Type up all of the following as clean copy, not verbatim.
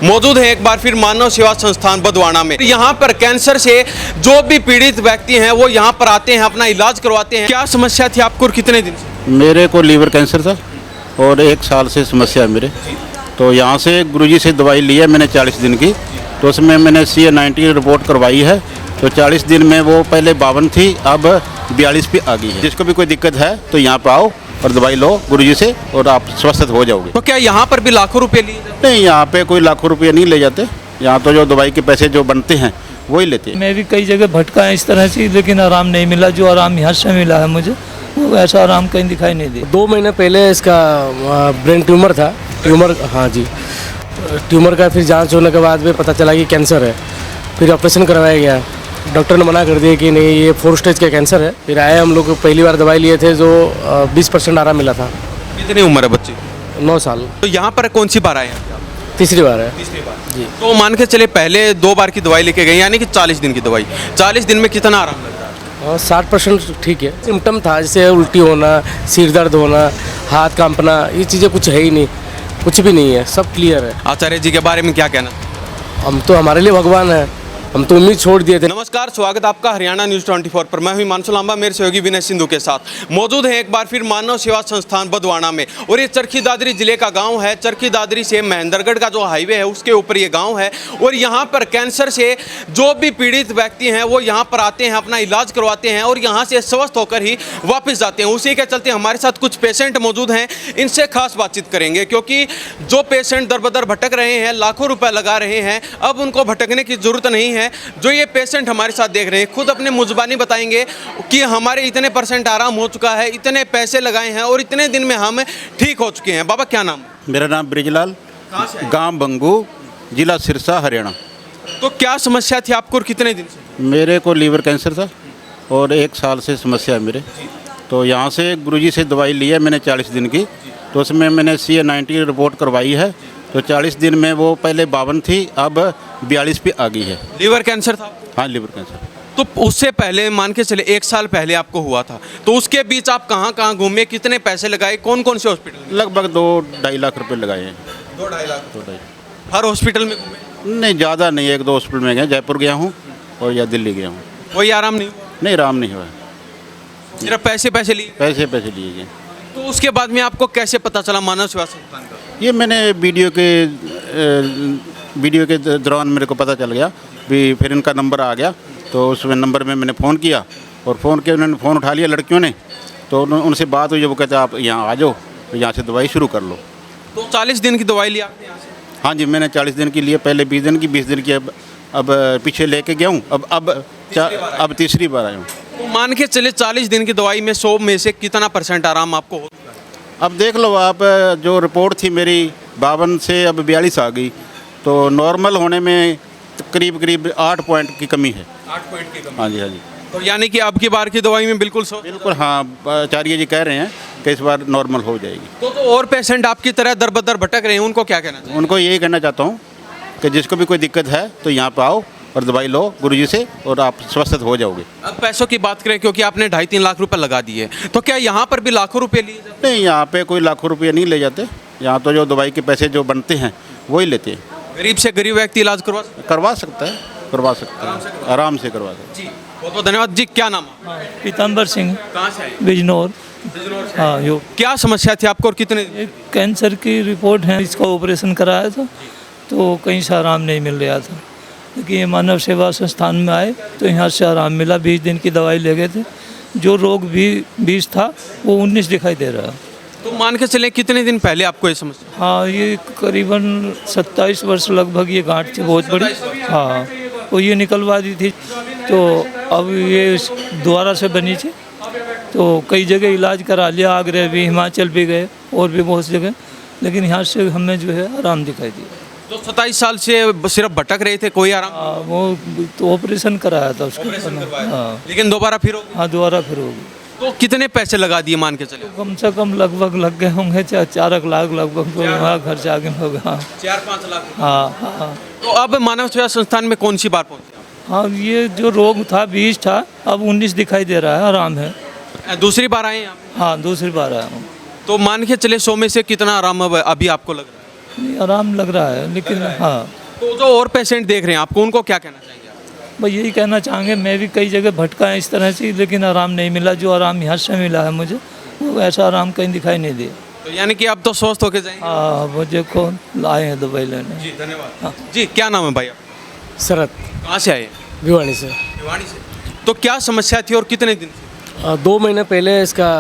मौजूद है एक बार फिर मानव सेवा संस्थान बदवाना में। यहाँ पर कैंसर से जो भी पीड़ित व्यक्ति हैं वो यहाँ पर आते हैं, अपना इलाज करवाते हैं। क्या समस्या थी आपको और कितने दिन से? मेरे को लीवर कैंसर था और 1 साल से समस्या है मेरे। तो यहाँ से गुरुजी से दवाई ली है मैंने 40 दिन की। तो उसमें मैंने CA-90 रिपोर्ट करवाई है। तो 40 दिन में वो पहले 52 थी, अब 42 पे आ गई है। जिसको भी कोई दिक्कत है तो यहाँ पे आओ और दवाई लो गुरुजी से और आप स्वस्थ हो जाओगे। तो क्या यहाँ पर भी लाखों रुपए लिए जाते नहीं, यहाँ पे कोई लाखों रुपये नहीं ले जाते। यहाँ तो जो दवाई के पैसे जो बनते हैं वही लेते हैं। मैं भी कई जगह भटका है इस तरह से, लेकिन आराम नहीं मिला। जो आराम यहाँ से मिला है मुझे, वो ऐसा आराम कहीं दिखाई नहीं दिया। 2 महीने पहले इसका ब्रेन ट्यूमर था। हाँ जी, ट्यूमर का फिर जांच होने के बाद भी पता चला कि कैंसर है। फिर ऑपरेशन करवाया गया। डॉक्टर ने मना कर दिया कि नहीं, ये 4 स्टेज का कैंसर है। फिर आए हम लोग पहली बार दवाई लिए थे जो 20% आराम मिला था। कितनी उम्र है बच्चे? 9 साल। तो यहाँ पर कौन सी बार आए हैं? तीसरी बार है। तीसरी बार जी। तो मान के चले पहले 2 बार की दवाई लेके गए, यानी कि 40 दिन की दवाई। 40 दिन में कितना आराम लगता है? हाँ, 60% ठीक है। सिम्टम था जैसे उल्टी होना, सिर दर्द होना, हाथ कांपना, ये चीज़ें कुछ है ही नहीं, कुछ भी नहीं है, सब क्लियर है। आचार्य जी के बारे में क्या कहना? हम तो हमारे लिए भगवान है, हम तो उम्मीद छोड़ दिए थे। नमस्कार, स्वागत आपका हरियाणा न्यूज़ 24 पर। मैं हूं हिमांशु लांबा, मेरे सहयोगी विनय सिंधु के साथ मौजूद हैं एक बार फिर मानव सेवा संस्थान बदवाना में। और ये चरखी दादरी जिले का गांव है। चरखी दादरी से महेंद्रगढ़ का जो हाईवे है उसके ऊपर ये गांव है। और यहाँ पर कैंसर से जो भी पीड़ित व्यक्ति हैं वो यहाँ पर आते हैं, अपना इलाज करवाते हैं और यहाँ से स्वस्थ होकर ही वापस जाते हैं। उसी के चलते हमारे साथ कुछ पेशेंट मौजूद हैं, इनसे खास बातचीत करेंगे। क्योंकि जो पेशेंट दर बदर भटक रहे हैं, लाखों रुपये लगा रहे हैं, अब उनको भटकने की जरूरत नहीं है। जो ये पेशेंट हमारे साथ देख रहे हैं खुद अपने मुज़बानी बताएंगे कि हमारे इतने % आराम हो चुका है, इतने पैसे लगाए हैं और इतने दिन में हम ठीक हो चुके हैं। बाबा क्या नाम? मेरा नाम ब्रिजलाल, गांव बंगू, जिला सिरसा, हरियाणा। तो क्या समस्या थी आपको और कितने दिन से? मेरे को लीवर कैंसर था और 1 साल से समस्या है मेरे। तो यहाँ से गुरुजी से दवाई ली है मैंने 40 दिन की। तो उसमें मैंने CA-90 रिपोर्ट करवाई है। तो 40 दिन में वो पहले 52 थी, अब 42 पे आ गई है। लीवर कैंसर था? हाँ, लीवर कैंसर। तो उससे पहले मान के चले 1 साल पहले आपको हुआ था, तो उसके बीच आप कहाँ कहाँ घूमे, कितने पैसे लगाए, कौन कौन से हॉस्पिटल? लगभग 2-2.5 लाख रुपए लगाए हैं। 2-2.5 लाख? 2-2.5। हर हॉस्पिटल में घूमे? नहीं, ज़्यादा नहीं, 1-2 हॉस्पिटल में गए। जयपुर गया हूँ और या दिल्ली गया हूँ। कोई आराम नहीं हुआ? नहीं, आराम नहीं हुआ। सिर्फ पैसे लिए? पैसे लिए गए। तो उसके बाद में आपको कैसे पता चला मानव सेवा संस्थान का? ये मैंने वीडियो के दौरान मेरे को पता चल गया भी। फिर इनका नंबर आ गया तो उस नंबर में मैंने फ़ोन किया और फ़ोन किया, उन्होंने फ़ोन उठा लिया लड़कियों ने। तो उनसे बात हुई, वो कहते आप यहाँ आ जाओ, तो यहाँ से दवाई शुरू कर लो। तो 40 दिन की दवाई लिया आपने यहाँ से? हाँ जी, मैंने 40 दिन की लिए, पहले 20 दिन की, 20 दिन की, अब पीछे लेके गया हूँ। अब तीसरी बार आया हूँ। तो मान के चले 40 दिन की दवाई में 100 में से कितना % आराम आपको हो? अब देख लो आप, जो रिपोर्ट थी मेरी 52 से अब 42 आ गई। तो नॉर्मल होने में करीब 8 पॉइंट की कमी है। 8 पॉइंट की कमी? हाँ जी, हाँ जी। तो यानी कि अब की बार की दवाई में बिल्कुल 100? बिल्कुल, हाँ। आचार्य जी कह रहे हैं कि इस बार नॉर्मल हो जाएगी। तो और पेशेंट आपकी तरह दर बदर भटक रहे हैं, उनको क्या कहना चाहिए? उनको यही कहना चाहता हूँ कि जिसको भी कोई दिक्कत है तो यहाँ पे आओ और दवाई लो गुरुजी से और आप स्वस्थ हो जाओगे। अब पैसों की बात करें, क्योंकि आपने 2.5-3 लाख रुपए लगा दिए, तो क्या यहाँ पर भी लाखों रुपए लिए जाते? नहीं, यहाँ पे कोई लाखों रुपये नहीं ले जाते। यहाँ तो जो दवाई के पैसे जो बनते हैं वही लेते हैं। गरीब से गरीब व्यक्ति इलाज करवा सकता है, आराम से करवा सकता है। जी, बहुत बहुत धन्यवाद जी। क्या नाम? पीताम्बर सिंह, कहाँ से आए? बिजनौर। हाँ, यो क्या समस्या थी आपको और कितने? एक कैंसर की रिपोर्ट है, इसका ऑपरेशन कराया था तो कहीं से आराम नहीं मिल रहा था। लेकिन ये मानव सेवा संस्थान में आए तो यहाँ से आराम मिला। 20 दिन की दवाई ले गए थे। जो रोग भी 20 था वो 19 दिखाई दे रहा। तो मान के चले कितने दिन पहले आपको ये समस्या? हाँ, ये करीबन 27 वर्ष लगभग ये गांठ थी बहुत बड़ी। हाँ, वो ये निकलवा दी थी। तो अब ये दोबारा से बनी थी। तो कई जगह इलाज करा लिया, आगरा भी, हिमाचल भी गए और भी बहुत जगह, लेकिन यहाँ से हमें जो है आराम दिखाई दिया। तो 27 साल से सिर्फ भटक रहे थे, कोई आराम? वो तो ऑपरेशन कराया था उसका। हाँ, लेकिन दोबारा फिर हो? हाँ, दोबारा फिर होगी। तो कितने पैसे लगा दिए मान के चले? कम से कम लगभग लग गए होंगे 4 लाख लगभग। तो वहाँ खर्चा आगे होगा। हाँ, 4-5 लाख? हाँ, हाँ। तो अब मानव सेवा संस्थान में कौन सी बार पहुँचे? हाँ, ये जो रोग था 20 था, अब 19 दिखाई दे रहा है, आराम है। दूसरी बार आए हैं आप? हाँ, दूसरी बार आया हूँ। तो मान के चले 100 में से कितना आराम अब अभी आपको लग रहा है? नहीं, आराम लग रहा है, लेकिन हाँ तो जो और पेशेंट देख रहे हैं आपको, उनको क्या कहना चाहिए आप? भाई यही कहना चाहेंगे, मैं भी कई जगह भटका है इस तरह से, लेकिन आराम नहीं मिला। जो आराम यहाँ से मिला है मुझे, वो ऐसा आराम कहीं दिखाई नहीं दिया। तो यानी कि आप तो स्वस्थ होके जाएंगे। हाँ, मुझे कौन आए हैं दवाई लेने। जी धन्यवाद। जी क्या नाम है भाई आप? शरद कहाँ से आए? भिवानी से। भिवाड़ी से। तो क्या समस्या थी और कितने दिन से? 2 महीने पहले इसका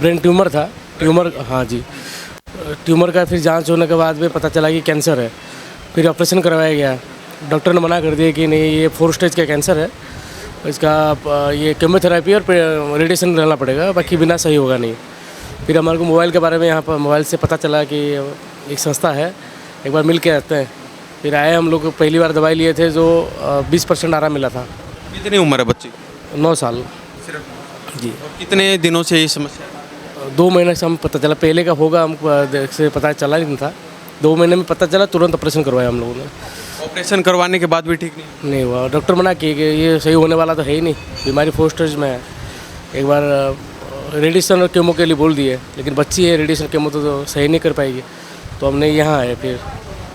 ब्रेन ट्यूमर था। ट्यूमर, हाँ जी, ट्यूमर का फिर जांच होने के बाद में पता चला कि कैंसर है। फिर ऑपरेशन करवाया गया। डॉक्टर ने मना कर दिया कि नहीं, ये 4 स्टेज का कैंसर है, इसका ये केमोथेरेपी और रेडिएशन रहना पड़ेगा, बाकी बिना सही होगा नहीं। फिर हमारे को मोबाइल के बारे में यहाँ पर मोबाइल से पता चला कि एक संस्था है, एक बार मिल के आते हैं। फिर आए हम लोग, पहली बार दवाई लिए थे जो 20% आराम मिला था। कितनी उम्र है बच्ची? 9 साल जी। और कितने दिनों से ये समस्या है? 2 महीने से हम पता चला, पहले का होगा हमको से पता चला नहीं था। 2 महीने में पता चला, तुरंत ऑपरेशन करवाया हम लोगों ने। ऑपरेशन करवाने के बाद भी ठीक नहीं? हुआ। डॉक्टर मना किए कि ये सही होने वाला तो है ही नहीं, बीमारी 4 स्टेज में है। एक बार रेडिएशन और केमो के लिए बोल दिए, लेकिन बच्ची है, रेडिएशन केमो तो सही नहीं कर पाएगी। तो हमने यहाँ आए फिर।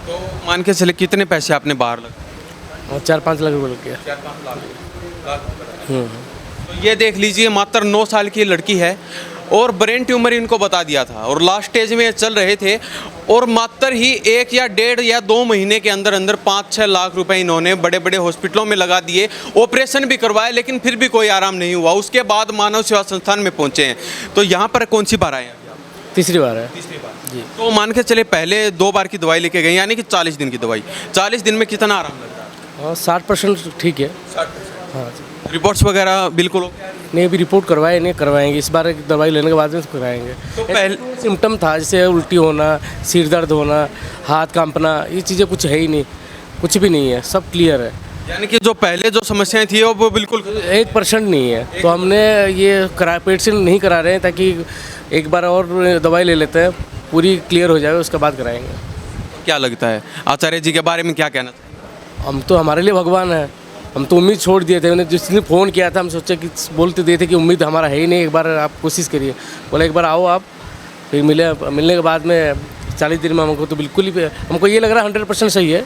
तो मान के चले कितने पैसे आपने बाहर लगे? 4-5 लाख रुपये लग गया। 4-5 लाख। तो ये देख लीजिए, मात्र 9 साल की लड़की है और ब्रेन ट्यूमर इनको बता दिया था और लास्ट स्टेज में चल रहे थे, और मात्र ही 1 या 1.5 या 2 महीने के अंदर अंदर 5-6 लाख रुपए इन्होंने बड़े बड़े हॉस्पिटलों में लगा दिए। ऑपरेशन भी करवाए, लेकिन फिर भी कोई आराम नहीं हुआ। उसके बाद मानव सेवा संस्थान में पहुंचे हैं। तो यहाँ पर कौन सी बार आए हैं? तीसरी बार है। तीसरी बार जी। तो मान के चले पहले 2 बार की दवाई लेके गए, यानी कि 40 दिन की दवाई। 40 दिन में कितना आराम लग रहा है? हाँ, 60% ठीक है। 60%। हाँ। रिपोर्ट्स वगैरह बिल्कुल ओके? नहीं, अभी रिपोर्ट करवाए नहीं, करवाएंगे इस बार। दवाई लेने के बाद में करवाएंगे। तो पहले सिम्टम था, जैसे उल्टी होना, सिर दर्द होना, हाथ कांपना, ये चीज़ें कुछ है ही नहीं, कुछ भी नहीं है, सब क्लियर है। यानी कि जो पहले जो समस्याएं थी वो बिल्कुल 1% नहीं है। तो हमने ये पेट से नहीं करा रहे हैं, ताकि एक बार और दवाई ले लेते हैं, पूरी क्लियर हो जाए, उसके बाद कराएंगे। क्या लगता है आचार्य जी के बारे में, क्या कहना चाहिए? हम तो, हमारे लिए भगवान है। हम तो उम्मीद छोड़ दिए थे, उन्हें जिसने फ़ोन किया था हम सोचे कि बोलते दिए थे कि उम्मीद हमारा है ही नहीं, एक बार आप कोशिश करिए। बोला एक बार आओ आप। फिर मिलने के बाद में 40 दिन में हमको तो बिल्कुल ही, हमको ये लग रहा है 100% सही है,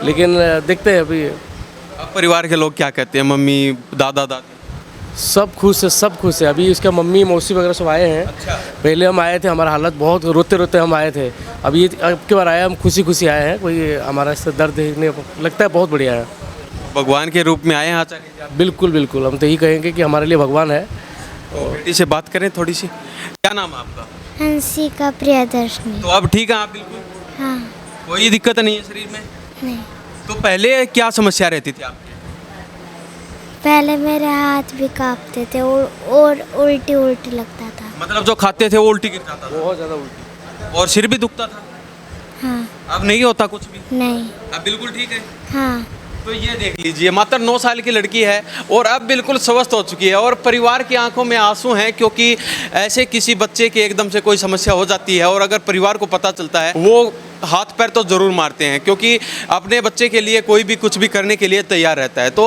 लेकिन देखते हैं अभी। अब परिवार के लोग क्या कहते हैं? मम्मी, दादा, दादी सब खुश है, सब खुश है। अभी इसका मम्मी मौसी वगैरह सब आए हैं। अच्छा। पहले हम आए थे, हमारा हालत बहुत, रोते रोते हम आए थे। अब ये अब की बार आया, हम खुशी खुशी आए हैं। कोई हमारा इससे दर्द देखने लगता है बहुत बढ़िया है। भगवान के रूप में आए हैं आचार्य जी आप? बिल्कुल बिल्कुल, हम तो यही कहेंगे कि हमारे लिए भगवान है। तो बेटी से बात करें थोड़ी सी। क्या नाम है आपका? हंसिका प्रियदर्शनी। तो अब ठीक है आप बिल्कुल? हाँ। कोई दिक्कत नहीं है शरीर में? नहीं, तो पहले क्या समस्या रहती थी आपकी? पहले मेरे हाथ भी कांपते थे और उल्टी उल्टी लगता था। मतलब जो खाते थे वो उल्टी गिर जाता था? बहुत ज़्यादा उल्टी। और सिर भी दुखता था? हाँ। अब नहीं होता कुछ भी? नहीं। अब बिल्कुल ठीक है? हाँ। तो ये देख लीजिए, मात्र 9 साल की लड़की है और अब बिल्कुल स्वस्थ हो चुकी है, और परिवार की आंखों में आंसू हैं, क्योंकि ऐसे किसी बच्चे के एकदम से कोई समस्या हो जाती है और अगर परिवार को पता चलता है, वो हाथ पैर तो ज़रूर मारते हैं, क्योंकि अपने बच्चे के लिए कोई भी कुछ भी करने के लिए तैयार रहता है। तो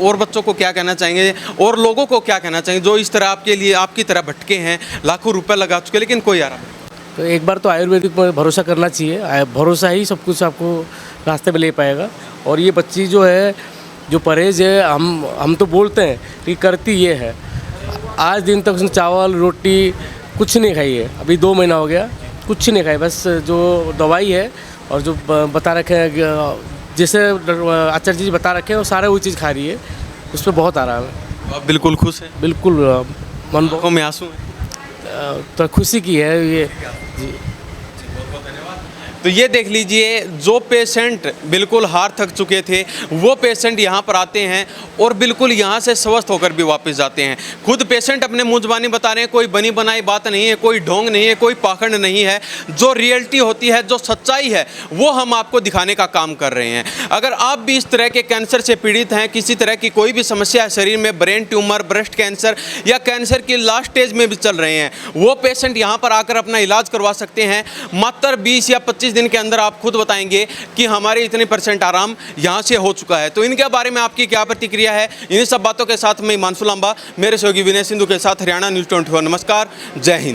और बच्चों को क्या कहना चाहेंगे और लोगों को क्या कहना चाहेंगे जो इस तरह आपके लिए, आपकी तरह भटके हैं, लाखों रुपए लगा चुके लेकिन कोई आराम नहीं? तो एक बार तो आयुर्वेदिक पर भरोसा करना चाहिए। भरोसा ही सब कुछ आपको रास्ते में ले पाएगा। और ये बच्ची जो है, जो परहेज़ है, हम तो बोलते हैं कि करती ये है। आज दिन तक उसने चावल रोटी कुछ नहीं खाई है। अभी 2 महीना हो गया, कुछ नहीं खाई। बस जो दवाई है और जो बता रखे हैं, जैसे आचार्य जी बता रखे हैं, वो सारे वो चीज़ खा रही है। उस पर बहुत आराम है। आप बिल्कुल खुश हैं? बिल्कुल, मन आंखों में आंसू हैं? तो खुशी की है ये जी। तो ये देख लीजिए, जो पेशेंट बिल्कुल हार थक चुके थे वो पेशेंट यहाँ पर आते हैं और बिल्कुल यहाँ से स्वस्थ होकर भी वापस जाते हैं। खुद पेशेंट अपने मुँह ज़बानी बता रहे हैं, कोई बनी बनाई बात नहीं है, कोई ढोंग नहीं है, कोई पाखंड नहीं है। जो रियलिटी होती है, जो सच्चाई है, वो हम आपको दिखाने का काम कर रहे हैं। अगर आप भी इस तरह के कैंसर से पीड़ित हैं, किसी तरह की कोई भी समस्या है शरीर में, ब्रेन ट्यूमर, ब्रेस्ट कैंसर या कैंसर की लास्ट स्टेज में भी चल रहे हैं, वो पेशेंट यहाँ पर आकर अपना इलाज करवा सकते हैं। मात्र 20 या 25 दिन के अंदर आप खुद बताएंगे कि हमारे इतने % आराम यहाँ से हो चुका है। तो इनके बारे में आपकी क्या प्रतिक्रिया है? इन्हीं सब बातों के साथ मैं हिमांशु लांबा, मेरे सहयोगी विनय सिंधु के साथ हरियाणा न्यूज़ 24। नमस्कार, जय हिंद।